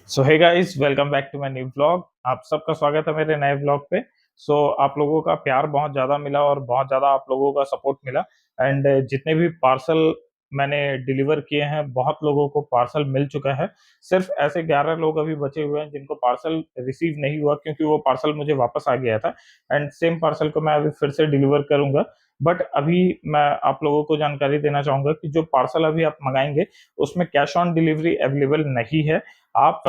So hey guys, welcome back to my new vlog. आप सबका स्वागत है मेरे नए व्लॉग पे। आप लोगों का प्यार बहुत ज़्यादा मिला और बहुत ज़्यादा आप लोगों का सपोर्ट मिला। एंड जितने भी पार्सल मैंने डिलीवर किए हैं, बहुत लोगों को पार्सल मिल चुका है। सिर्फ ऐसे 11 लोग अभी बचे हुए हैं जिनको पार्सल रिसीव नहीं हुआ, क्योंकि वो पार्सल मुझे वापस आ गया था। एंड सेम पार्सल को मैं अभी फिर से डिलीवर करूंगा। बट अभी मैं आप लोगों को जानकारी देना चाहूंगा कि जो पार्सल अभी आप मंगाएंगे उसमें कैश ऑन डिलीवरी अवेलेबल नहीं है। आप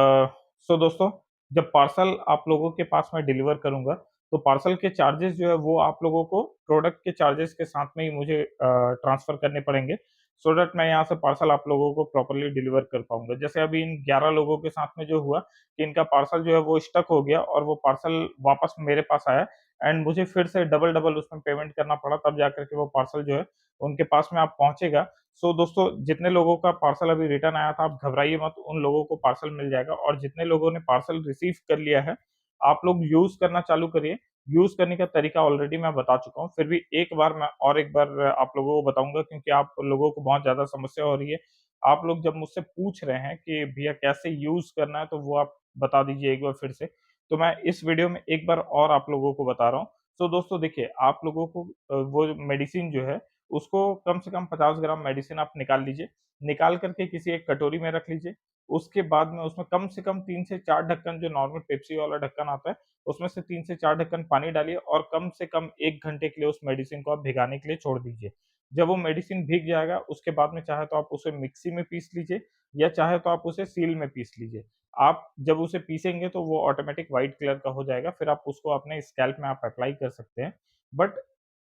दोस्तों, जब पार्सल आप लोगों के पास मैं डिलीवर करूंगा, तो पार्सल के चार्जेस जो है वो आप लोगों को प्रोडक्ट के चार्जेस के साथ में ही मुझे ट्रांसफर करने पड़ेंगे, सो दैट मैं यहाँ से पार्सल आप लोगों को प्रॉपर्ली डिलीवर कर पाऊंगा। जैसे अभी इन 11 लोगों के साथ में जो हुआ कि इनका पार्सल जो है वो स्टक हो गया और वो पार्सल वापस मेरे पास आया। एंड मुझे फिर से डबल डबल उसमें पेमेंट करना पड़ा, तब जाकर के वो पार्सल जो है उनके पास में आप पहुंचेगा। दोस्तों, जितने लोगों का पार्सल अभी रिटर्न आया था, आप घबराइए मत, उन लोगों को पार्सल मिल जाएगा। और जितने लोगों ने पार्सल रिसीव कर लिया है, आप लोग यूज़ करना चालू करिए। यूज़ करने का तरीका ऑलरेडी मैं बता चुका हूँ, फिर भी एक बार आप लोगों को बताऊँगा, क्योंकि आप लोगों को बहुत ज़्यादा समस्या हो रही है। आप लोग जब मुझसे पूछ रहे हैं कि भैया कैसे यूज़ करना है, तो वो आप बता दीजिए एक बार फिर से। तो मैं इस वीडियो में एक बार और आप लोगों को बता रहा हूँ। दोस्तों देखिए, आप लोगों को वो मेडिसिन जो है, उसको कम से कम 50 ग्राम मेडिसिन आप निकाल लीजिए। निकाल कर के किसी एक कटोरी में रख लीजिए। उसके बाद में उसमें कम से कम 3 से 4 ढक्कन, जो नॉर्मल पेप्सी वाला ढक्कन आता है, उसमें से 3 से 4 ढक्कन पानी डालिए और कम से कम 1 घंटे के लिए उस मेडिसिन को आप भिगाने के लिए छोड़ दीजिए। जब वो मेडिसिन भीग जाएगा, उसके बाद में चाहे तो आप उसे मिक्सी में पीस लीजिए, या चाहे तो आप उसे सील में पीस लीजिए। आप जब उसे पीसेंगे तो वो ऑटोमेटिक व्हाइट कलर का हो जाएगा, फिर आप उसको अपने स्कैल्प में आप अप्लाई कर सकते हैं। बट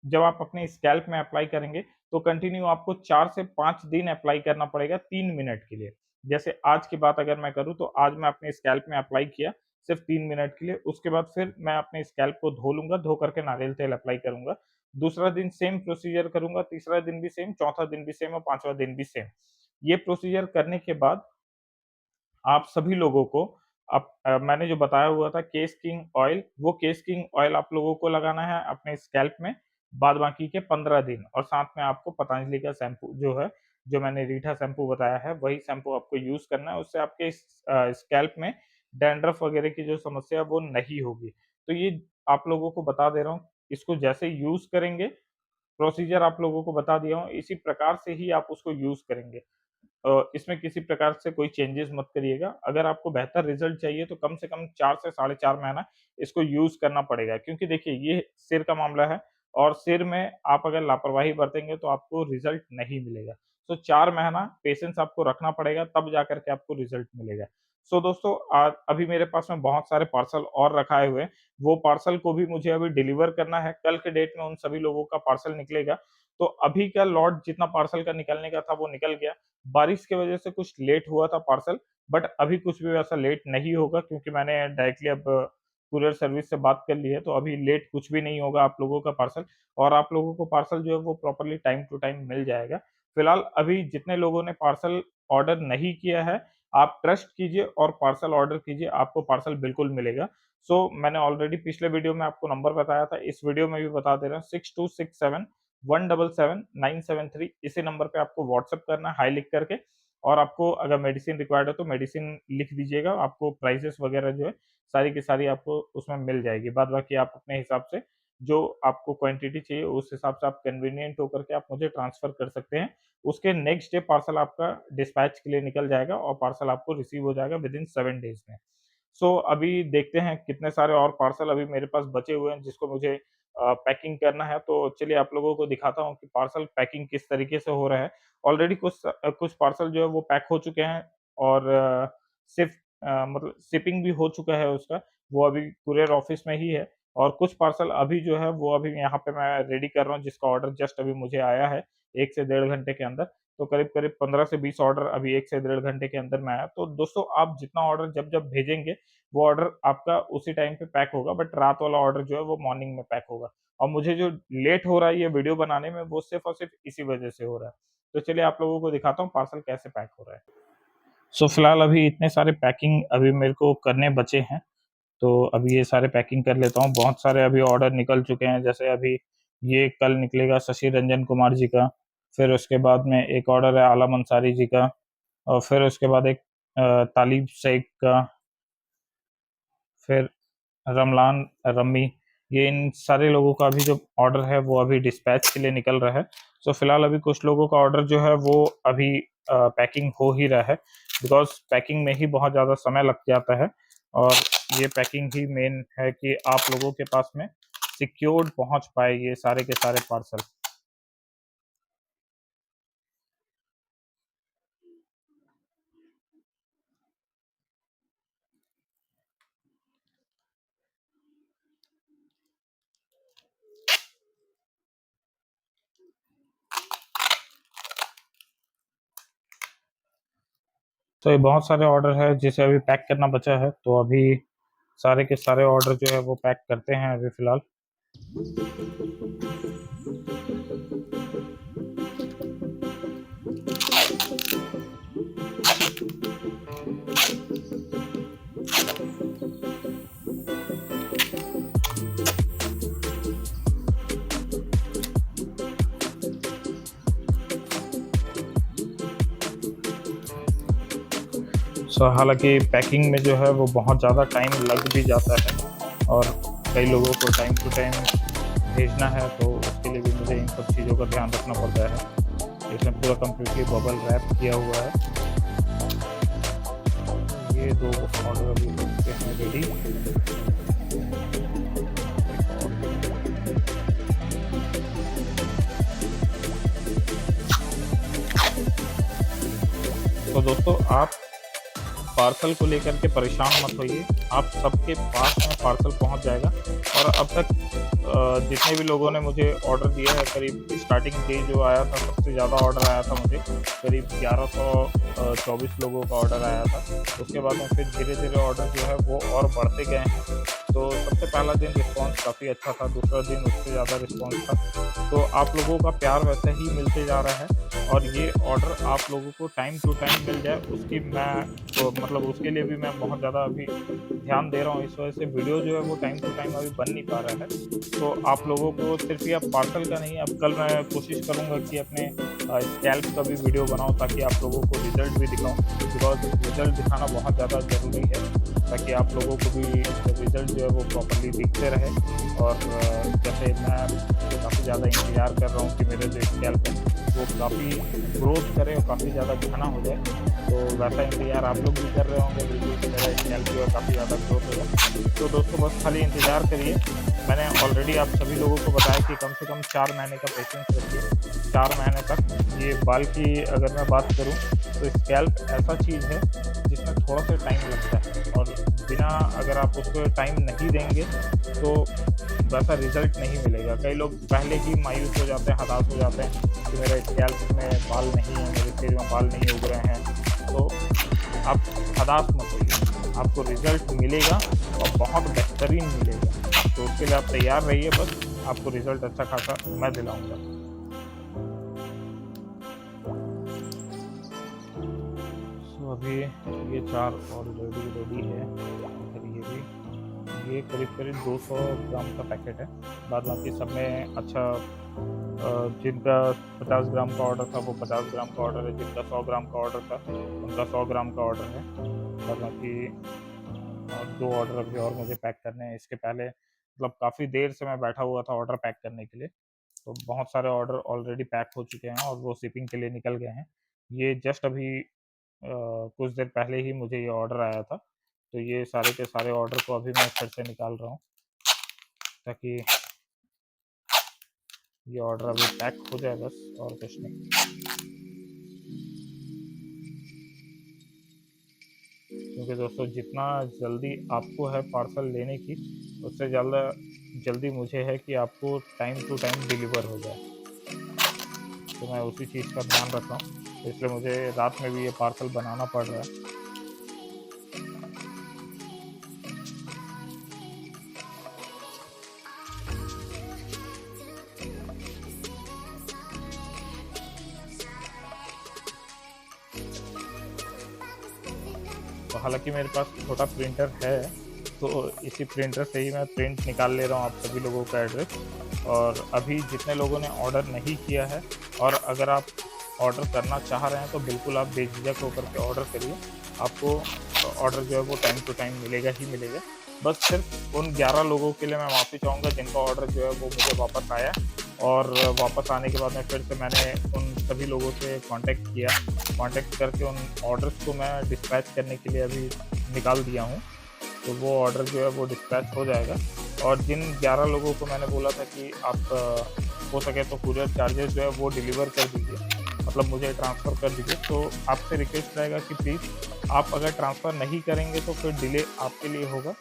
जब आप अपने स्कैल्प में अप्लाई करेंगे, तो कंटिन्यू आपको 4 से 5 दिन अप्लाई करना पड़ेगा 3 मिनट के लिए। जैसे आज की बात अगर मैं करूँ, तो आज मैं अपने स्कैल्प में अप्लाई किया सिर्फ़ 3 मिनट के लिए, उसके बाद फिर मैं अपने स्कैल्प को धो लूँगा, धो कर के नारियल तेल अप्लाई करूँगा। दूसरा दिन सेम प्रोसीजर करूँगा, तीसरा दिन भी सेम, चौथा दिन भी सेम और पाँचवाँ दिन भी सेम। ये प्रोसीजर करने के बाद आप सभी लोगों को मैंने जो बताया हुआ था केस किंग ऑयल, वो केस किंग ऑयल आप लोगों को लगाना है अपने स्कैल्प में बाद बाकी के 15 दिन, और साथ में आपको पतंजलि का शैम्पू जो है, जो मैंने रीठा शैम्पू बताया है, वही शैम्पू आपको यूज़ करना है। उससे आपके स्कैल्प में डैंड्रफ वगैरह की जो समस्या है वो नहीं होगी। तो ये आप लोगों को बता दे रहा हूँ, इसको जैसे यूज़ करेंगे, प्रोसीजर आप लोगों को बता दिया हूँ, इसी प्रकार से ही आप उसको यूज़ करेंगे। इसमें किसी प्रकार से कोई चेंजेस मत करिएगा। अगर आपको बेहतर रिज़ल्ट चाहिए, तो कम से कम 4 से साढ़े 4 महीना इसको यूज़ करना पड़ेगा, क्योंकि देखिए ये सिर का मामला है और सिर में आप अगर लापरवाही बरतेंगे तो आपको रिज़ल्ट नहीं मिलेगा। 4 महीना पेशेंस आपको रखना पड़ेगा, तब जाकर के आपको रिज़ल्ट मिलेगा। दोस्तों, अभी मेरे पास में बहुत सारे पार्सल और रखाए हुए हैं, वो पार्सल को भी मुझे अभी डिलीवर करना है। कल के डेट में उन सभी लोगों का पार्सल निकलेगा। तो अभी का लॉट जितना पार्सल का निकलने का था वो निकल गया। बारिश की वजह से कुछ लेट हुआ था पार्सल, बट अभी कुछ भी वैसा लेट नहीं होगा, क्योंकि मैंने डायरेक्टली अब कुरियर सर्विस से बात कर ली है, तो अभी लेट कुछ भी नहीं होगा आप लोगों का पार्सल, और आप लोगों को पार्सल जो है वो प्रॉपर्ली टाइम टू टाइम मिल जाएगा। फिलहाल अभी जितने लोगों ने पार्सल ऑर्डर नहीं किया है, आप ट्रस्ट कीजिए और पार्सल ऑर्डर कीजिए, आपको पार्सल बिल्कुल मिलेगा। मैंने ऑलरेडी पिछले वीडियो में आपको नंबर बताया था, इस वीडियो में भी बता दे रहा हूँ, 6267 177973, इसी नंबर पे आपको व्हाट्सएप करना है हाय लिख करके, और आपको अगर मेडिसिन रिक्वायर्ड है तो मेडिसिन लिख दीजिएगा। आपको प्राइसेस वगैरह जो है सारी की सारी आपको उसमें मिल जाएगी। बाद बाकी आप अपने हिसाब से जो आपको क्वांटिटी चाहिए उस हिसाब से आप कन्वीनिएंट होकर के आप मुझे ट्रांसफर कर सकते हैं। उसके नेक्स्ट डे पार्सल आपका डिस्पैच के लिए निकल जाएगा और पार्सल आपको रिसीव हो जाएगा विदिन 7 डेज़ में। अभी देखते हैं कितने सारे और पार्सल अभी मेरे पास बचे हुए हैं जिसको मुझे पैकिंग करना है। तो चलिए आप लोगों को दिखाता हूँ कि पार्सल पैकिंग किस तरीके से हो रहा है। ऑलरेडी कुछ पार्सल जो है वो पैक हो चुके हैं, और सिर्फ़ मतलब शिपिंग भी हो चुका है उसका, वो अभी कुरियर ऑफ़िस में ही है। और कुछ पार्सल अभी जो है वो अभी यहाँ पे मैं रेडी कर रहा हूँ, जिसका ऑर्डर जस्ट अभी मुझे आया है 1 से डेढ़ घंटे के अंदर। तो करीब-करीब 15 से 20 ऑर्डर अभी 1 से डेढ़ घंटे के अंदर में आया। तो दोस्तों, आप जितना ऑर्डर जब-जब भेजेंगे, वो ऑर्डर आपका उसी टाइम पे पैक होगा, बट रात वाला ऑर्डर जो है वो मॉर्निंग में पैक होगा। और मुझे जो लेट हो रहा है ये वीडियो बनाने में, वो सिर्फ़ और सिर्फ़ इसी वजह से हो रहा है। तो चलिए आप लोगों को दिखाता हूँ पार्सल कैसे पैक हो रहा है। फिलहाल अभी इतने सारे पैकिंग अभी मेरे को करने बचे हैं, तो अभी ये सारे पैकिंग कर लेता हूँ। बहुत सारे अभी ऑर्डर निकल चुके हैं, जैसे अभी ये कल निकलेगा शशि रंजन कुमार जी का, फिर उसके बाद में एक ऑर्डर है आलम अंसारी जी का, और फिर उसके बाद एक तालिब शेख का, फिर रमलान, रम्मी, ये इन सारे लोगों का अभी जो ऑर्डर है वो अभी डिस्पैच के लिए निकल रहा है। सो फिलहाल अभी कुछ लोगों का ऑर्डर जो है वो अभी पैकिंग हो ही रहा है, बिकॉज पैकिंग में ही बहुत ज़्यादा समय लग जाता है और ये पैकिंग ही मेन है कि आप लोगों के पास में सिक्योर्ड पहुंच पाए ये सारे के सारे पार्सल। तो ये बहुत सारे ऑर्डर है जिसे अभी पैक करना बचा है, तो अभी सारे के सारे ऑर्डर जो है वो पैक करते हैं अभी फिलहाल। सो हालांकि पैकिंग में जो है वो बहुत ज़्यादा टाइम लग भी जाता है और कई लोगों को टाइम टू टाइम भेजना है, तो उसके लिए भी मुझे इन सब चीज़ों का ध्यान रखना पड़ता है। इसमें पूरा कम्प्लीटली बबल रैप किया हुआ है। ये 2 ऑर्डर अभी हो चुके हैं रेडी। तो दोस्तों, आप पार्सल को लेकर के परेशान मत होइए, आप सबके पास में पार्सल पहुंच जाएगा। और अब तक जितने भी लोगों ने मुझे ऑर्डर दिया है, करीब स्टार्टिंग डे जो आया था सबसे ज़्यादा ऑर्डर आया था मुझे, करीब 1124 लोगों का ऑर्डर आया था। उसके बाद में फिर धीरे-धीरे ऑर्डर जो है वो और बढ़ते गए हैं। तो सबसे पहला दिन रिस्पॉन्स काफ़ी अच्छा था, दूसरा दिन उससे ज़्यादा रिस्पॉन्स था। तो आप लोगों का प्यार वैसे ही मिलते जा रहा है और ये ऑर्डर आप लोगों को टाइम टू टाइम मिल जाए, उसकी मैं तो मतलब उसके लिए भी मैं बहुत ज़्यादा अभी ध्यान दे रहा हूँ। इस वजह से वीडियो जो है वो टाइम टू टाइम अभी बन नहीं पा रहा है। तो आप लोगों को सिर्फ ये अब पार्सल का नहीं, अब कल मैं कोशिश करूँगा कि अपने स्कैल्प का भी वीडियो बनाऊँ ताकि आप लोगों को रिज़ल्ट भी दिखाऊँ, बिकॉज़ रिज़ल्ट दिखाना बहुत ज़्यादा ज़रूरी है ताकि आप लोगों को भी रिज़ल्ट जो है वो प्रॉपर्ली दिखते रहे। और जैसे मैं काफ़ी ज़्यादा इंतज़ार कर रहा हूँ कि मेरे जो स्कैल्प है वो काफ़ी ग्रोथ करे और काफ़ी ज़्यादा घना हो जाए, तो वैसा इंतज़ार आप लोग भी कर रहे होंगे बिल्कुल कि मेरा स्कैल्प जो है काफ़ी ज़्यादा ग्रोथ होगा। तो दोस्तों, बस खाली इंतज़ार करिए। मैंने ऑलरेडी आप सभी लोगों को बताया कि कम से कम 4 महीने का पेशेंस रखिए। 4 महीने तक ये बाल की अगर मैं बात करूँ तो स्कैल्प ऐसा चीज़ है जिसमें थोड़ा-सा टाइम लगता है और बिना अगर आप उसको टाइम नहीं देंगे तो वैसा रिज़ल्ट नहीं मिलेगा। कई लोग पहले ही मायूस हो जाते हैं, हताश हो जाते हैं कि मेरे स्कैल्प में बाल नहीं है, मेरे सिर में बाल नहीं उग रहे हैं। तो आप हताश मत होइए, आपको रिज़ल्ट मिलेगा और बहुत बेहतरीन मिलेगा। तो उसके लिए आप तैयार रहिए, बस आपको रिज़ल्ट अच्छा खासा मैं दिलाऊँगा। सो अभी ये 4 ऑलरेडी रेडी है और ये करीब-करीब 200 ग्राम का पैकेट है। बाद बाकी सब में अच्छा जिनका 50 ग्राम का ऑर्डर था वो 50 ग्राम का ऑर्डर है, जिनका 100 ग्राम का ऑर्डर था उनका 100 ग्राम का ऑर्डर है। बाद बाकी 2 ऑर्डर अभी और मुझे पैक करने हैं। इसके पहले मतलब काफ़ी देर से मैं बैठा हुआ था ऑर्डर पैक करने के लिए, तो बहुत सारे ऑर्डर ऑलरेडी पैक हो चुके हैं और वो शिपिंग के लिए निकल गए हैं। ये जस्ट अभी कुछ देर पहले ही मुझे ये ऑर्डर आया था, तो ये सारे के सारे ऑर्डर को अभी मैं फिर से निकाल रहा हूँ ताकि ये ऑर्डर अभी पैक हो जाए, बस और कुछ नहीं। क्योंकि दोस्तों, जितना जल्दी आपको है पार्सल लेने की, उससे ज़्यादा जल्दी मुझे है कि आपको टाइम टू टाइम डिलीवर हो जाए। तो मैं उसी चीज़ का ध्यान रख रहा हूँ, तो इसलिए मुझे रात में भी ये पार्सल बनाना पड़ रहा है। तो हालाँकि मेरे पास छोटा प्रिंटर है, तो इसी प्रिंटर से ही मैं प्रिंट निकाल ले रहा हूँ आप सभी लोगों का एड्रेस। और अभी जितने लोगों ने ऑर्डर नहीं किया है और अगर आप ऑर्डर करना चाह रहे हैं तो बिल्कुल आप बेझिझक होकर के ऑर्डर करिए। आपको ऑर्डर जो है वो टाइम टू टाइम मिलेगा ही मिलेगा। बस सिर्फ उन 11 लोगों के लिए मैं माफ़ी चाहूँगा जिनका ऑर्डर जो है वो मुझे वापस आया, और वापस आने के बाद में फिर से मैंने उन सभी लोगों से कॉन्टैक्ट किया। कॉन्टैक्ट करके उन ऑर्डर्स को मैं डिस्पैच करने के लिए अभी निकाल दिया हूँ। तो वो ऑर्डर जो है वो डिस्पैच हो जाएगा, और जिन 11 लोगों को मैंने बोला था कि आप हो सके तो कूरियर चार्जेस जो है वो डिलीवर कर दीजिए, मतलब मुझे ट्रांसफ़र कर दीजिए। तो आपसे रिक्वेस्ट रहेगा कि प्लीज़ आप अगर ट्रांसफ़र नहीं करेंगे तो फिर डिले आपके लिए होगा,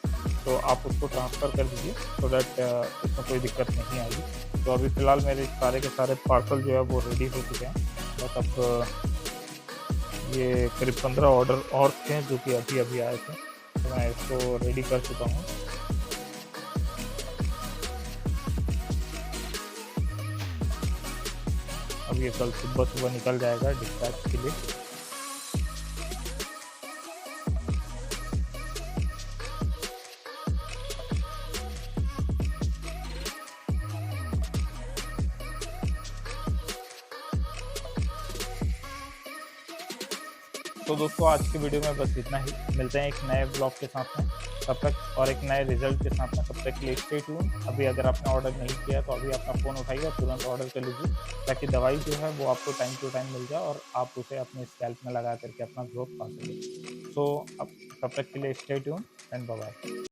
तो आप उसको ट्रांसफ़र कर दीजिए सो दैट इसमें कोई दिक्कत नहीं आएगी। तो अभी फ़िलहाल मेरे सारे के सारे पार्सल जो है वो रेडी हो चुके हैं। बस अब ये करीब 15 ऑर्डर और थे जो कि अभी-अभी आए थे, तो मैं इसको रेडी कर चुका हूँ। अब ये कल सुबह-सुबह निकल जाएगा डिस्पैच के लिए। तो दोस्तों आज की वीडियो में बस इतना ही। मिलते हैं एक नए ब्लॉग के साथ में, तब तक और एक नए रिज़ल्ट के साथ में। तब तक के लिए स्टे ट्यून्ड। अभी अगर आपने ऑर्डर नहीं किया तो अभी अपना फ़ोन उठाइए और तुरंत ऑर्डर कर लीजिए, ताकि दवाई जो है वो आपको टाइम टू टाइम मिल जाए और आप उसे अपने स्कैल्प में लगा कर के अपना ग्रोथ पा सकें। सो अब तब तक के लिए stay tuned and bye bye.